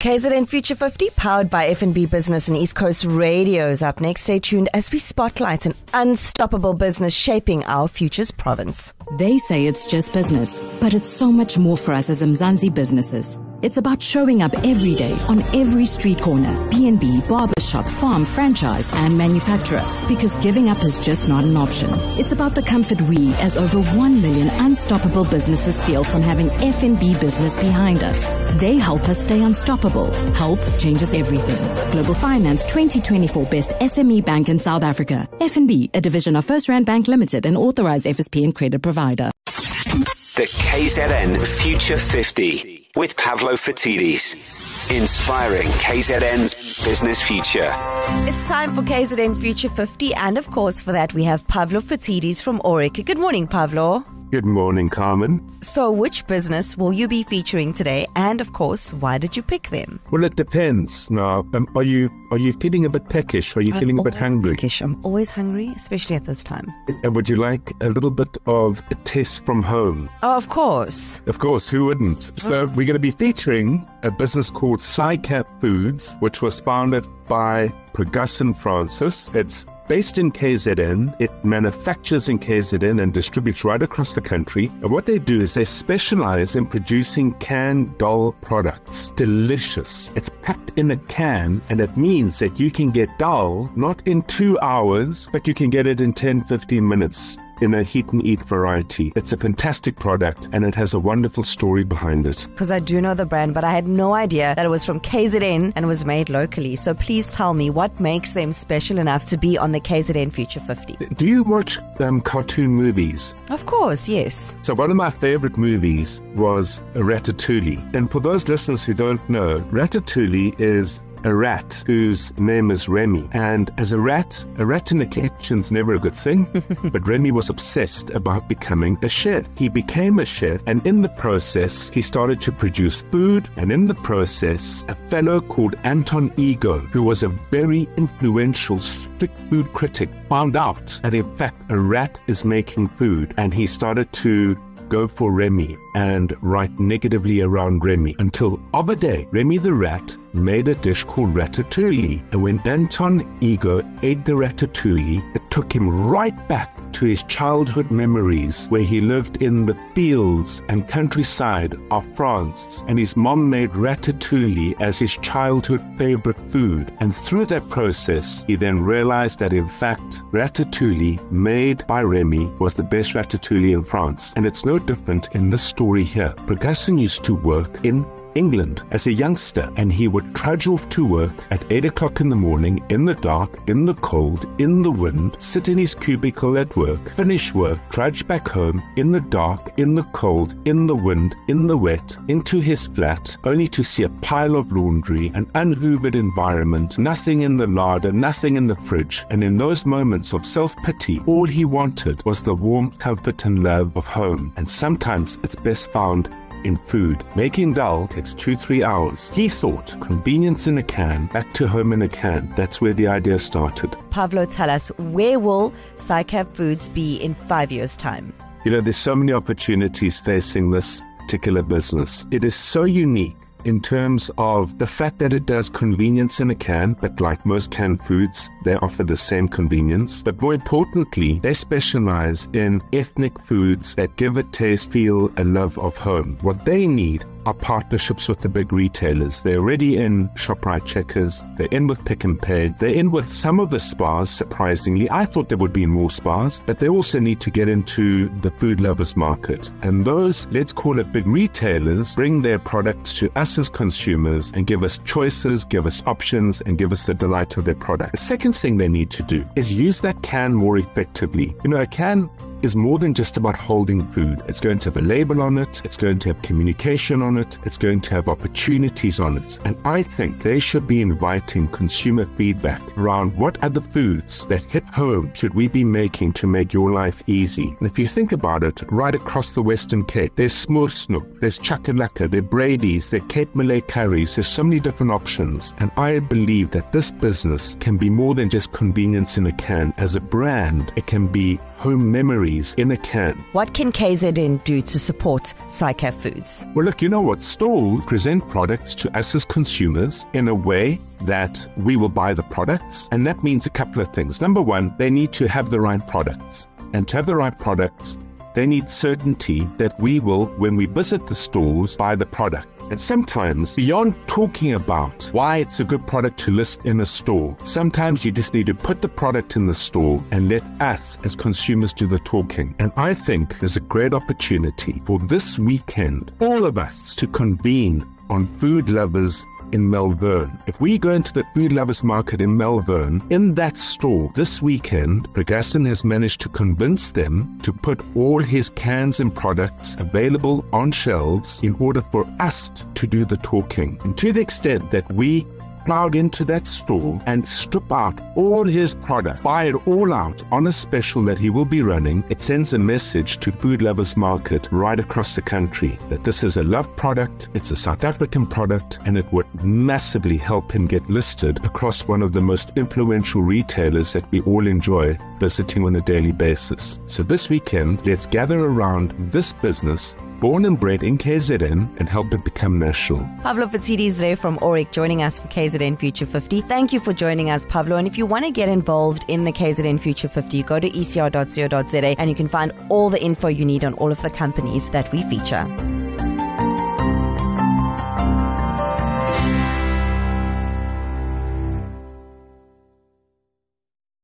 KZN Future 50, powered by F&B Business and East Coast Radio, is up next. Stay tuned as we spotlight an unstoppable business shaping our future's province. They say it's just business, but it's so much more for us as Mzansi businesses. It's about showing up every day on every street corner, B&B, barbershop, farm, franchise, and manufacturer. Because giving up is just not an option. It's about the comfort we, as over 1 million unstoppable businesses, feel from having F&B business behind us. They help us stay unstoppable. Help changes everything. Global Finance 2024 Best SME Bank in South Africa. F&B, a division of First Rand Bank Limited, an authorized FSP and credit provider. The KZN Future 50 with Pavlo Fatidis, inspiring KZN's business future. It's time for KZN Future 50, and of course for that we have Pavlo Fatidis from Orica. Good morning, Pavlo. Good morning, Carmen. So which business will you be featuring today? And of course, why did you pick them? Well, it depends. Now, are you feeling a bit peckish? Are you feeling a bit hungry? Peckish. I'm always hungry, especially at this time. And would you like a little bit of a taste from home? Oh, of course. Of course, who wouldn't? So we're going to be featuring a business called Saikav Foods, which was founded by Pregasen Francis. It's based in KZN, it manufactures in KZN and distributes right across the country. And what they do is they specialize in producing canned dhal products. Delicious. It's packed in a can, and it means that you can get dhal not in 2 hours, but you can get it in 10-15 minutes. In a heat and eat variety. It's a fantastic product and it has a wonderful story behind it. Because I do know the brand, but I had no idea that it was from KZN and was made locally. So please tell me what makes them special enough to be on the KZN Future 50. Do you watch cartoon movies? Of course, yes. So one of my favorite movies was Ratatouille. And for those listeners who don't know, Ratatouille is a rat whose name is Remy. And as a rat in the kitchen's never a good thing, but Remy was obsessed about becoming a chef. He became a chef, and in the process, he started to produce food, and in the process, a fellow called Anton Ego, who was a very influential strict food critic, found out that in fact a rat is making food, and he started to go for Remy and write negatively around Remy until of a day, Remy the rat made a dish called ratatouille. And when Anton Ego ate the ratatouille, it took him right back to his childhood memories where he lived in the fields and countryside of France, and his mom made ratatouille as his childhood favorite food. And through that process, he then realized that in fact, ratatouille made by Remy was the best ratatouille in France. And it's no different in this story here. Pregasen used to work in England as a youngster, and he would trudge off to work at 8 o'clock in the morning, in the dark, in the cold, in the wind, sit in his cubicle at work, finish work, trudge back home, in the dark, in the cold, in the wind, in the wet, into his flat, only to see a pile of laundry, an unhoovered environment, nothing in the larder, nothing in the fridge. And in those moments of self-pity, all he wanted was the warmth, comfort and love of home. And sometimes it's best found in food. Making dhal takes 2-3 hours. He thought convenience in a can, back to home in a can. That's where the idea started. Pavlo, tell us, where will Saikav Foods be in 5 years' time? You know, there's so many opportunities facing this particular business. It is so unique in terms of the fact that it does convenience in a can, but like most canned foods, they offer the same convenience. But more importantly, they specialize in ethnic foods that give a taste, feel, and love of home. What they need are partnerships with the big retailers. They're already in ShopRite Checkers, they're in with Pick n Pay, they're in with some of the spas, surprisingly. I thought there would be more spas, but they also need to get into the food lovers market. And those, let's call it big retailers, bring their products to us as consumers and give us choices, give us options, and give us the delight of their product. The second thing they need to do is use that can more effectively. You know, a can is more than just about holding food. It's going to have a label on it, it's going to have communication on it, it's going to have opportunities on it. And I think they should be inviting consumer feedback around what other foods that hit home should we be making to make your life easy. And if you think about it, right across the Western Cape, there's Smoosnoek, there's Chakalaka, there's Brady's, there's Cape Malay curries, there's so many different options. And I believe that this business can be more than just convenience in a can. As a brand, it can be home memories in a can. What can KZN do to support Saikav Foods? Well, look, you know what? Stalls present products to us as consumers in a way that we will buy the products. And that means a couple of things. Number one, they need to have the right products. And to have the right products, they need certainty that we will, when we visit the stores, buy the product. And sometimes, beyond talking about why it's a good product to list in a store, sometimes you just need to put the product in the store and let us as consumers do the talking. And I think there's a great opportunity for this weekend, all of us to convene on Food Lovers in Melbourne. If we go into the Food Lovers Market in Melbourne, in that store this weekend, Pregasen has managed to convince them to put all his cans and products available on shelves in order for us to do the talking. And to the extent that we plowed into that store and strip out all his product, buy it all out on a special that he will be running, it sends a message to Food Lovers Market right across the country that this is a loved product, it's a South African product, and it would massively help him get listed across one of the most influential retailers that we all enjoy visiting on a daily basis. So this weekend, let's gather around this business born and bred in KZN and help it become national. Pavlo Fatidis there from Oric joining us for KZN Future 50. Thank you for joining us, Pavlo. And if you want to get involved in the KZN Future 50, go to ecr.co.za and you can find all the info you need on all of the companies that we feature.